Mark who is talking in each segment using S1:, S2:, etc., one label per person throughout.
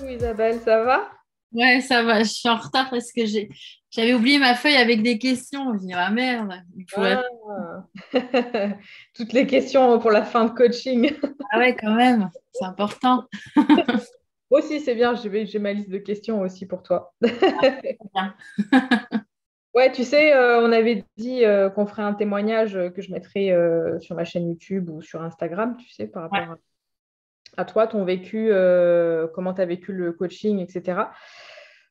S1: Coucou Isabelle, ça va?
S2: Ouais, ça va, je suis en retard parce que j'avais oublié ma feuille avec des questions. Je me dis, ah merde, il faut répondre.
S1: Ah. Toutes les questions pour la fin de coaching.
S2: Ah ouais, quand même, c'est important.
S1: Moi aussi, c'est bien, j'ai ma liste de questions aussi pour toi.
S2: Bien.
S1: Ouais, tu sais, on avait dit qu'on ferait un témoignage que je mettrais sur ma chaîne YouTube ou sur Instagram, tu sais, par
S2: Ouais.
S1: rapport à toi, ton vécu, comment tu as vécu le coaching, etc.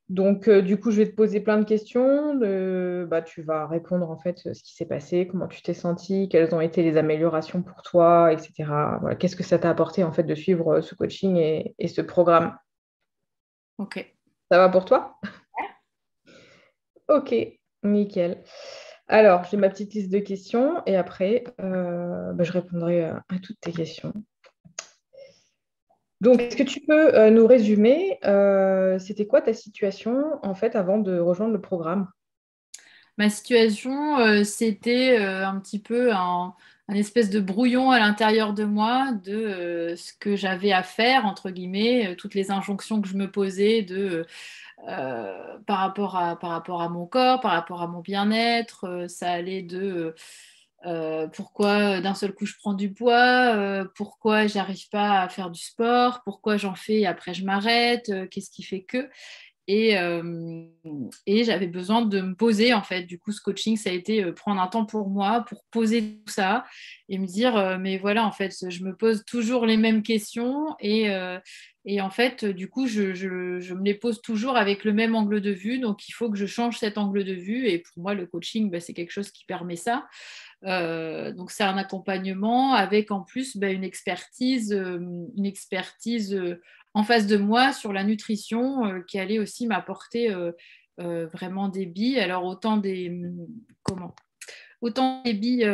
S1: Donc, du coup, je vais te poser plein de questions. Bah, tu vas répondre en fait ce qui s'est passé, comment tu t'es senti, quelles ont été les améliorations pour toi, etc. Voilà, qu'est-ce que ça t'a apporté en fait de suivre ce coaching et ce programme?
S2: Ok.
S1: Ça va pour toi? Ok, nickel. Alors, j'ai ma petite liste de questions et après, bah, je répondrai à toutes tes questions. Donc, est-ce que tu peux nous résumer, c'était quoi ta situation en fait avant de rejoindre le programme?
S2: Ma situation, c'était un petit peu un espèce de brouillon à l'intérieur de moi de ce que j'avais à faire, entre guillemets, toutes les injonctions que je me posais par rapport à mon corps, par rapport à mon bien-être. Ça allait de pourquoi d'un seul coup je prends du poids, pourquoi j'arrive pas à faire du sport, pourquoi j'en fais et après je m'arrête, qu'est-ce qui fait que. Et, euh, et j'avais besoin de me poser, en fait. Du coup, ce coaching, ça a été prendre un temps pour moi, pour poser tout ça et me dire, mais voilà, en fait, je me pose toujours les mêmes questions et en fait, du coup, je me les pose toujours avec le même angle de vue. Donc, il faut que je change cet angle de vue. Et pour moi, le coaching, bah, c'est quelque chose qui permet ça. Donc, c'est un accompagnement avec en plus bah, une expertise en face de moi sur la nutrition qui allait aussi m'apporter vraiment des billes. Alors, comment? Autant des billes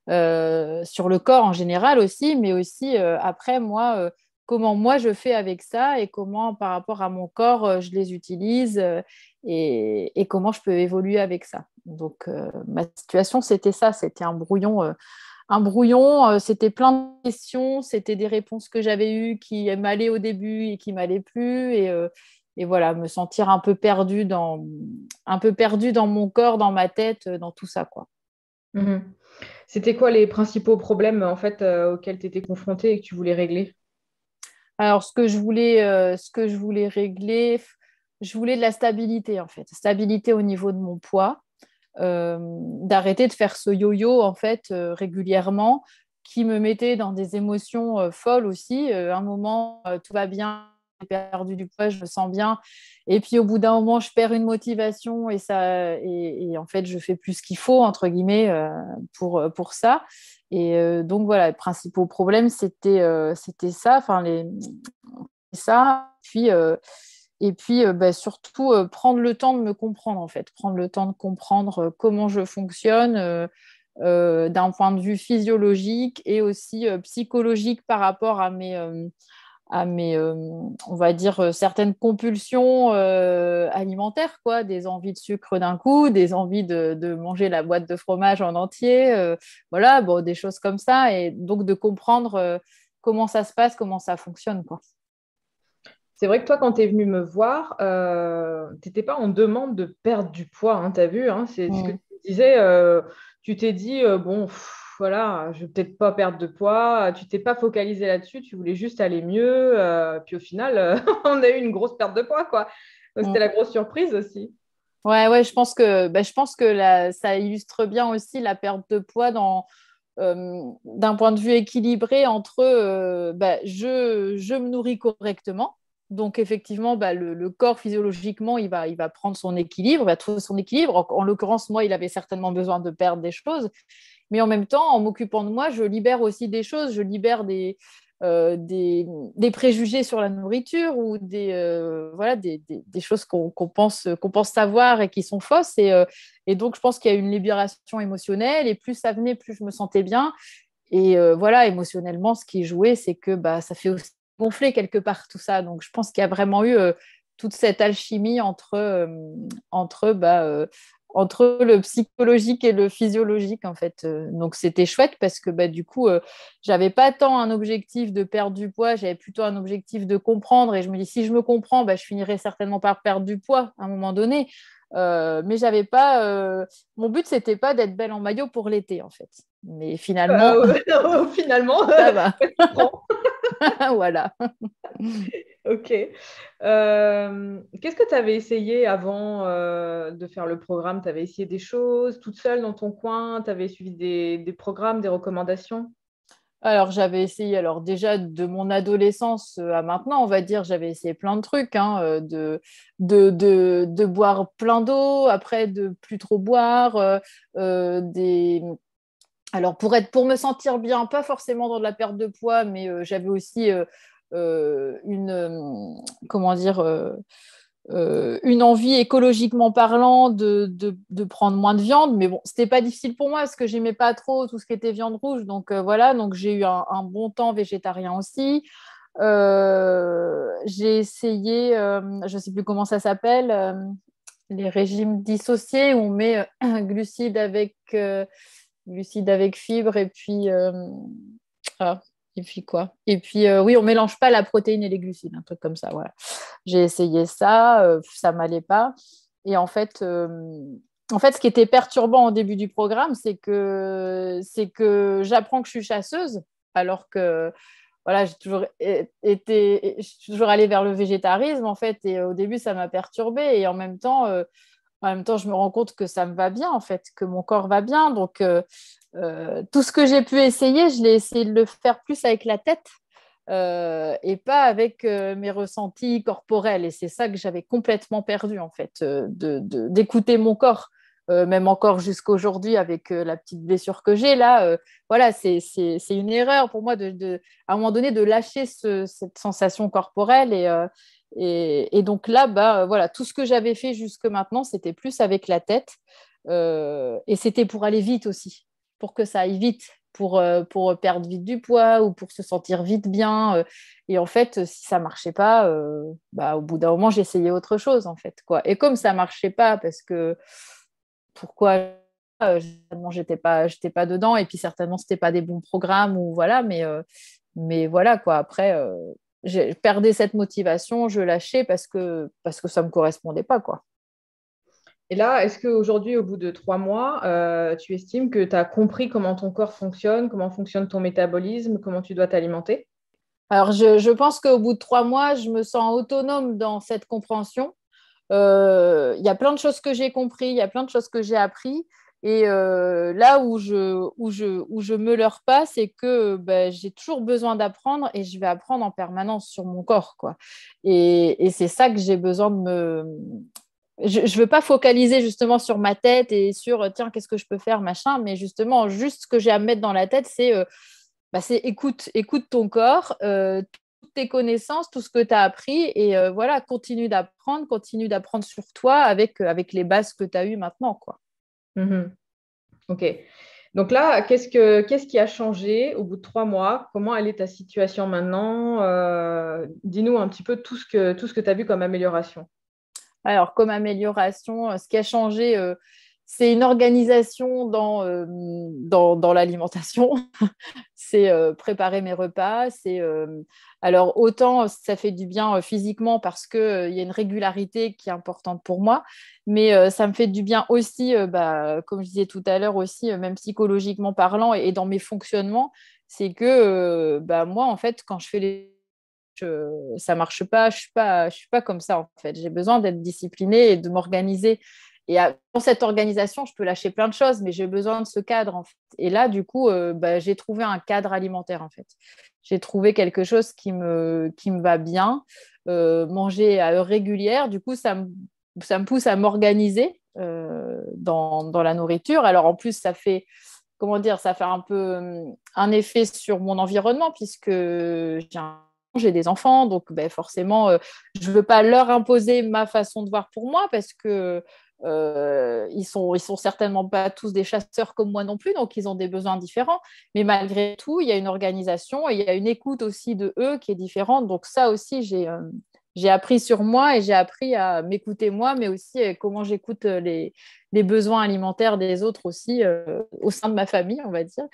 S2: sur le corps en général aussi, mais aussi après, moi, comment moi je fais avec ça et comment par rapport à mon corps, je les utilise et comment je peux évoluer avec ça. Donc, ma situation, c'était ça, c'était un brouillon. C'était plein de questions, c'était des réponses que j'avais eues qui m'allaient au début et qui m'allaient plus. Et voilà, me sentir un peu perdu dans mon corps, dans ma tête, dans tout ça, quoi.
S1: Mhm. C'était quoi les principaux problèmes en fait auxquels tu étais confrontée et que tu voulais régler?
S2: Alors, ce que je voulais régler, je voulais de la stabilité, en fait. Stabilité au niveau de mon poids, d'arrêter de faire ce yo-yo, en fait, régulièrement, qui me mettait dans des émotions folles aussi. Un moment, tout va bien, j'ai perdu du poids, je me sens bien. Et puis, au bout d'un moment, je perds une motivation et en fait, je fais plus ce qu'il faut, entre guillemets, pour ça. Et donc, voilà, les principaux problèmes, c'était ça, enfin, ça. Et puis bah, surtout, prendre le temps de me comprendre, en fait. Prendre le temps de comprendre comment je fonctionne d'un point de vue physiologique et aussi psychologique par rapport à mes on va dire, certaines compulsions alimentaires, quoi, des envies de sucre d'un coup, des envies de manger la boîte de fromage en entier, voilà, bon, des choses comme ça, et donc de comprendre comment ça se passe, comment ça fonctionne, quoi.
S1: C'est vrai que toi, quand tu es venu me voir, tu n'étais pas en demande de perdre du poids, hein, tu as vu, hein, c'est ce que
S2: Mm.
S1: tu disais. Tu t'es dit, bon, voilà, je vais peut-être pas perdre de poids. Tu t'es pas focalisé là-dessus, tu voulais juste aller mieux. Puis au final, on a eu une grosse perte de poids, quoi. Donc, c'était la
S2: Mm.
S1: grosse surprise aussi.
S2: Ouais, ouais, je pense que ça illustre bien aussi la perte de poids d'un point de vue équilibré entre je me nourris correctement. Donc, effectivement, bah, le corps physiologiquement, il va prendre son équilibre, il va trouver son équilibre. En l'occurrence, moi, il avait certainement besoin de perdre des choses. Mais en même temps, en m'occupant de moi, je libère aussi des choses. Je libère des préjugés sur la nourriture ou voilà, des choses qu'on pense savoir et qui sont fausses. Et donc, je pense qu'il y a une libération émotionnelle. Et plus ça venait, plus je me sentais bien. Et voilà, émotionnellement, ce qui est joué, c'est que bah, ça fait aussi gonfler quelque part tout ça. Donc, je pense qu'il y a vraiment eu toute cette alchimie entre entre le psychologique et le physiologique, en fait. Donc, c'était chouette parce que du coup, j'avais pas tant un objectif de perdre du poids, j'avais plutôt un objectif de comprendre. Et je me dis, si je me comprends, je finirai certainement par perdre du poids à un moment donné. Mais j'avais pas. Mon but, c'était pas d'être belle en maillot pour l'été, en fait. Mais finalement,
S1: Finalement,
S2: ça va.
S1: ça se prend.
S2: Voilà.
S1: Ok. Qu'est-ce que tu avais essayé avant de faire le programme? Tu avais essayé des choses toute seule dans ton coin? Tu avais suivi des programmes, des recommandations?
S2: Alors, j'avais essayé, alors déjà de mon adolescence à maintenant, on va dire, j'avais essayé plein de trucs, hein, de boire plein d'eau, après de plus trop boire, des... Alors, pour me sentir bien, pas forcément dans de la perte de poids, mais j'avais aussi comment dire, une envie écologiquement parlant de prendre moins de viande. Mais bon, c'était pas difficile pour moi parce que j'aimais pas trop tout ce qui était viande rouge. Donc voilà, donc j'ai eu un bon temps végétarien aussi. J'ai essayé, je sais plus comment ça s'appelle, les régimes dissociés où on met glucides avec fibres et puis ah, et puis quoi? Et puis oui, on mélange pas la protéine et les glucides, un truc comme ça. Voilà. J'ai essayé ça, ça m'allait pas. Et en fait, ce qui était perturbant au début du programme, c'est que j'apprends que je suis chasseuse, alors que voilà, je suis toujours allée vers le végétarisme en fait. Et au début, ça m'a perturbée. Et en même temps, je me rends compte que ça me va bien en fait, que mon corps va bien. Donc tout ce que j'ai pu essayer, je l'ai essayé de le faire plus avec la tête et pas avec mes ressentis corporels. Et c'est ça que j'avais complètement perdu, en fait, d'écouter mon corps. Même encore jusqu'à aujourd'hui avec la petite blessure que j'ai là, voilà, c'est une erreur pour moi à un moment donné de lâcher cette sensation corporelle et donc là, voilà, tout ce que j'avais fait jusque maintenant, c'était plus avec la tête et c'était pour aller vite aussi, pour que ça aille vite, pour perdre vite du poids ou pour se sentir vite bien. Et en fait, si ça marchait pas, au bout d'un moment, j'essayais autre chose, en fait, quoi. Et comme ça marchait pas, parce que pourquoi certainement, j'étais pas dedans, et puis certainement, c'était pas des bons programmes, ou voilà, mais voilà, quoi. Après, j'ai perdu cette motivation, je lâchais parce que ça me correspondait pas, quoi.
S1: Et là, est-ce qu'aujourd'hui, au bout de 3 mois, tu estimes que tu as compris comment ton corps fonctionne, comment fonctionne ton métabolisme, comment tu dois t'alimenter?
S2: Alors, je pense qu'au bout de 3 mois, je me sens autonome dans cette compréhension. Il y a plein de choses que j'ai compris, il y a plein de choses que j'ai appris. Et là où je me leurre pas, c'est que j'ai toujours besoin d'apprendre et je vais apprendre en permanence sur mon corps, quoi. Et c'est ça que j'ai besoin de me... Je ne veux pas focaliser justement sur ma tête et sur, tiens, qu'est-ce que je peux faire, machin, mais justement, juste ce que j'ai à me mettre dans la tête, c'est écoute ton corps, toutes tes connaissances, tout ce que tu as appris, et voilà, continue d'apprendre sur toi avec les bases que tu as eues maintenant, quoi.
S1: Mhm. Ok. Donc là, qu'est-ce qui a changé au bout de 3 mois? Comment elle est ta situation maintenant? Dis-nous un petit peu tout ce que tu as vu comme amélioration.
S2: Alors, comme amélioration, ce qui a changé, c'est une organisation dans l'alimentation. C'est préparer mes repas. Alors, autant ça fait du bien physiquement parce qu'il y a une régularité qui est importante pour moi, mais ça me fait du bien aussi, comme je disais tout à l'heure aussi, même psychologiquement parlant et dans mes fonctionnements, c'est que moi, en fait, quand je fais ça marche pas, je suis pas comme ça en fait. J'ai besoin d'être disciplinée et de m'organiser. Et dans cette organisation, je peux lâcher plein de choses, mais j'ai besoin de ce cadre en fait. Et là, du coup, j'ai trouvé un cadre alimentaire en fait. J'ai trouvé quelque chose qui me va bien, manger à heure régulière. Du coup, ça me pousse à m'organiser dans la nourriture. Alors en plus, ça fait comment dire, ça fait un peu un effet sur mon environnement puisque j'ai des enfants, donc forcément, je ne veux pas leur imposer ma façon de voir pour moi parce que ils sont certainement pas tous des chasseurs comme moi non plus, donc ils ont des besoins différents. Mais malgré tout, il y a une organisation et il y a une écoute aussi de eux qui est différente. Donc ça aussi, j'ai appris sur moi et j'ai appris à m'écouter moi, mais aussi comment j'écoute les besoins alimentaires des autres aussi au sein de ma famille, on va dire.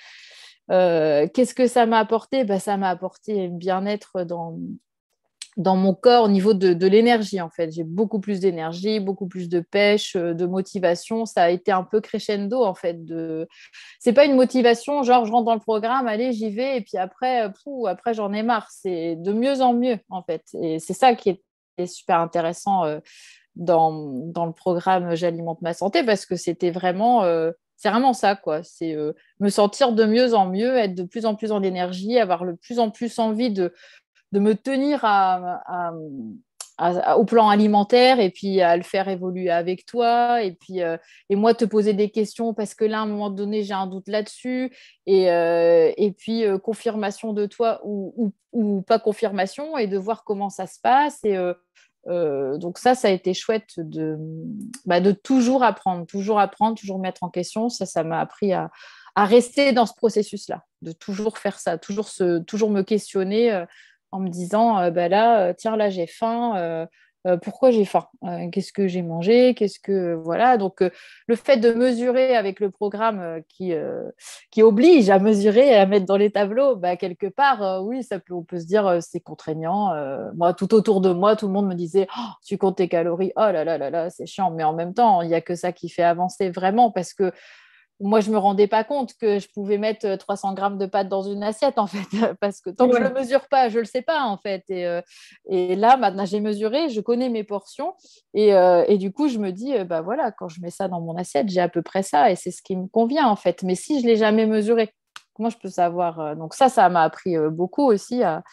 S2: Qu'est-ce que ça m'a apporté? Bah, ça m'a apporté bien-être dans mon corps au niveau de l'énergie, en fait. J'ai beaucoup plus d'énergie, beaucoup plus de pêche, de motivation. Ça a été un peu crescendo, en fait. C'est pas une motivation, genre je rentre dans le programme, allez, j'y vais, et puis après, après j'en ai marre. C'est de mieux en mieux, en fait. Et c'est ça qui est super intéressant dans le programme J'alimente ma santé, parce que c'est vraiment ça, quoi. C'est me sentir de mieux en mieux, être de plus en plus en énergie, avoir de plus en plus envie de me tenir au plan alimentaire et puis à le faire évoluer avec toi et moi te poser des questions parce que là à un moment donné j'ai un doute là-dessus et puis confirmation de toi ou pas confirmation et de voir comment ça se passe donc ça a été chouette de toujours apprendre, toujours mettre en question. Ça m'a appris à rester dans ce processus-là, de toujours faire ça, toujours me questionner en me disant bah là, tiens, là, j'ai faim. Pourquoi j'ai faim? Qu'est-ce que j'ai mangé? Qu'est-ce que voilà. Donc le fait de mesurer avec le programme qui oblige à mesurer et à mettre dans les tableaux, bah, quelque part, oui, on peut se dire c'est contraignant. Moi, tout autour de moi, tout le monde me disait oh, tu comptes tes calories, oh là là là là, c'est chiant. Mais en même temps, il n'y a que ça qui fait avancer vraiment parce que moi, je ne me rendais pas compte que je pouvais mettre 300 grammes de pâtes dans une assiette, en fait, parce que tant que je ne le mesure pas, je ne le sais pas, en fait. Et là, maintenant, j'ai mesuré, je connais mes portions, et du coup, je me dis, bah voilà, quand je mets ça dans mon assiette, j'ai à peu près ça, et c'est ce qui me convient, en fait. Mais si je ne l'ai jamais mesuré, comment je peux savoir Donc ça m'a appris beaucoup aussi à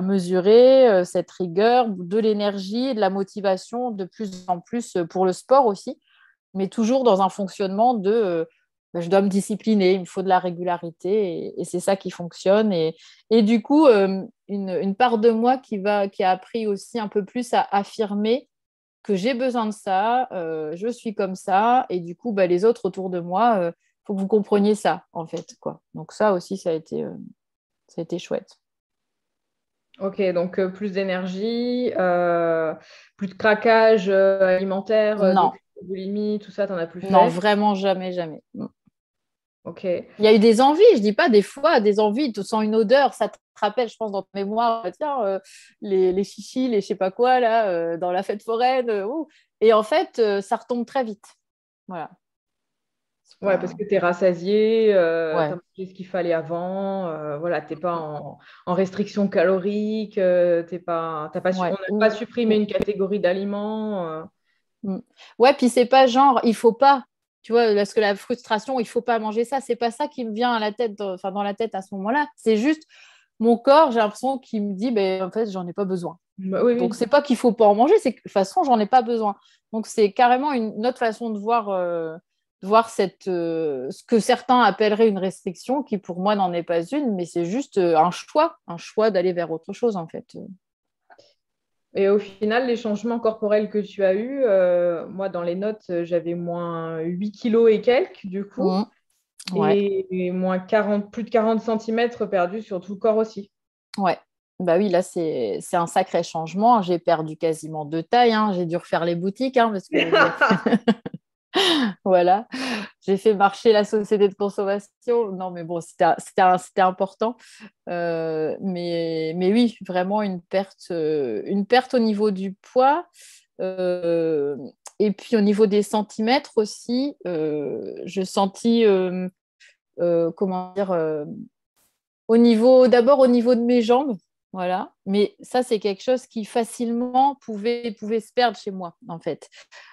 S2: mesurer cette rigueur, de l'énergie, de la motivation, de plus en plus pour le sport aussi, mais toujours dans un fonctionnement de je dois me discipliner, il me faut de la régularité et c'est ça qui fonctionne. Et du coup, une part de moi qui a appris aussi un peu plus à affirmer que j'ai besoin de ça, je suis comme ça, et du coup, bah, les autres autour de moi, faut que vous compreniez ça, en fait, quoi. Donc ça aussi, ça a été chouette.
S1: Ok, donc plus d'énergie, plus de craquage alimentaire, de
S2: Non,
S1: boulimie, tout ça, t'en as plus
S2: non,
S1: fait.
S2: vraiment jamais, jamais.
S1: Ok.
S2: Il y a eu des envies, je dis pas des fois, des envies, tu sens une odeur, ça te rappelle, je pense, dans ta mémoire, tiens, les chichis, les je sais pas quoi, là, dans la fête foraine. Et en fait, ça retombe très vite. Voilà.
S1: Ouais, parce que tu es rassasié, tu as
S2: Ouais,
S1: mangé ce qu'il fallait avant, voilà, tu n'es pas en restriction calorique, on
S2: ouais.
S1: n'a pas supprimé une catégorie d'aliments.
S2: Mm. Ouais, puis c'est pas genre, il faut pas, tu vois, parce que la frustration, il faut pas manger ça, c'est pas ça qui me vient à la tête, enfin, dans la tête à ce moment-là. C'est juste mon corps, j'ai l'impression qu'il me dit, ben, en fait, j'en ai pas besoin.
S1: Bah oui,
S2: Donc,
S1: oui.
S2: c'est pas qu'il faut pas en manger, c'est que de toute façon, j'en ai pas besoin. Donc, c'est carrément une autre façon de voir ce que certains appelleraient une restriction, qui pour moi n'en est pas une, mais c'est juste un choix d'aller vers autre chose, en fait.
S1: Et au final, les changements corporels que tu as eus, moi, dans les notes, j'avais moins 8 kilos et quelques, du coup,
S2: Mm. Ouais,
S1: et moins 40, plus de 40 centimètres perdus sur tout le corps aussi.
S2: ouais. Bah oui, là, c'est un sacré changement. J'ai perdu quasiment de taille, hein. J'ai dû refaire les boutiques, hein, parce que voilà, j'ai fait marcher la société de consommation. Non, mais bon, c'était important. Mais oui, vraiment une perte au niveau du poids. Euh, et puis au niveau des centimètres aussi, je sentis, comment dire, d'abord au niveau de mes jambes, voilà. Mais ça, c'est quelque chose qui facilement pouvait se perdre chez moi, en fait.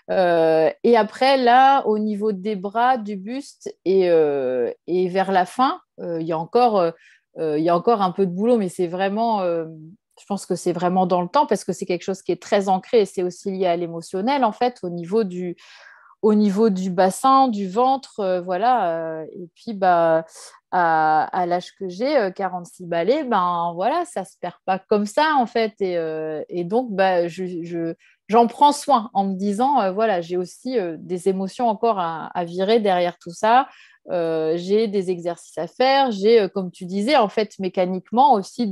S2: Et après, là, au niveau des bras, du buste et vers la fin, il y a encore un peu de boulot, mais c'est vraiment, je pense que c'est vraiment dans le temps parce que c'est quelque chose qui est très ancré et c'est aussi lié à l'émotionnel, en fait, au niveau du bassin, du ventre, voilà. Et puis, bah, à l'âge que j'ai, 46 balais, ben voilà, ça se perd pas comme ça, en fait. Et donc, bah, j'en prends soin en me disant, voilà, j'ai aussi des émotions encore à virer derrière tout ça. J'ai des exercices à faire. J'ai, comme tu disais, en fait, mécaniquement aussi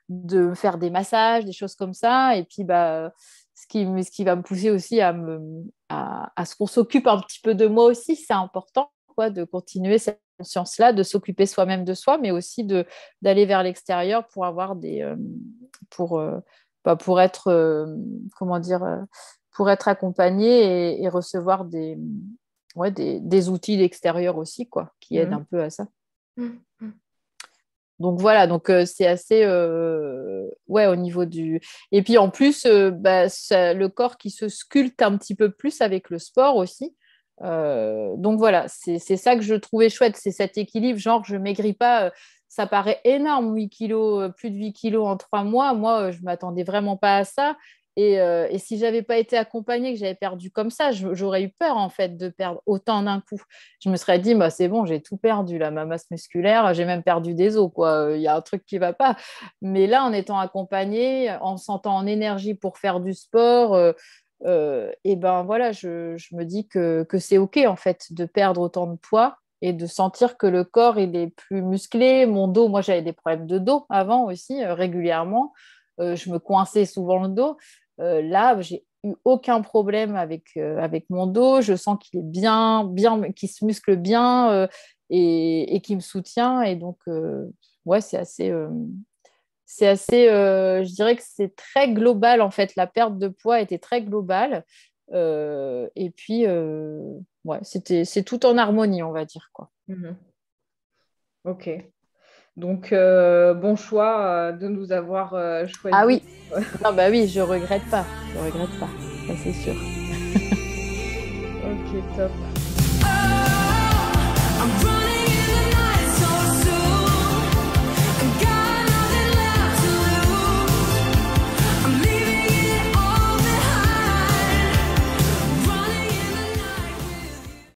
S2: de faire des massages, des choses comme ça. Et puis, bah, ce qui va me pousser aussi à ce qu'on s'occupe un petit peu de moi aussi, c'est important, quoi, de continuer cette conscience-là, de s'occuper soi-même de soi, mais aussi d'aller vers l'extérieur pour avoir pour, pour être, comment dire, pour être accompagné et recevoir des outils d'extérieur aussi, quoi, qui aident un peu à ça. Donc voilà, donc c'est assez ouais au niveau du. Et puis en plus, le corps qui se sculpte un petit peu plus avec le sport aussi. Donc voilà, c'est ça que je trouvais chouette, c'est cet équilibre, genre je maigris pas, ça paraît énorme, 8 kilos, plus de 8 kilos en 3 mois, moi je m'attendais vraiment pas à ça. Et si j'avais pas été accompagnée, que j'avais perdu comme ça, j'aurais eu peur en fait de perdre autant d'un coup. Je me serais dit, bah, c'est bon, j'ai tout perdu, là, ma masse musculaire, j'ai même perdu des os, quoi. Il y a un truc qui va pas. Mais là, en étant accompagnée, en me sentant en énergie pour faire du sport, et ben voilà, je me dis que c'est OK en fait de perdre autant de poids et de sentir que le corps il est plus musclé. Mon dos, moi j'avais des problèmes de dos avant aussi, régulièrement. Je me coinçais souvent le dos. Là, j'ai eu aucun problème avec mon dos. Je sens qu'il est bien, qu'il se muscle bien et qu'il me soutient. Et donc, ouais, je dirais que c'est très global en fait. La perte de poids était très globale. Et puis, ouais, c'est tout en harmonie, on va dire, quoi.
S1: Ok. Donc, bon choix de nous avoir
S2: Ah
S1: choisi.
S2: oui, non, bah oui, je regrette pas. Je regrette pas, ça c'est sûr.
S1: Ok, top.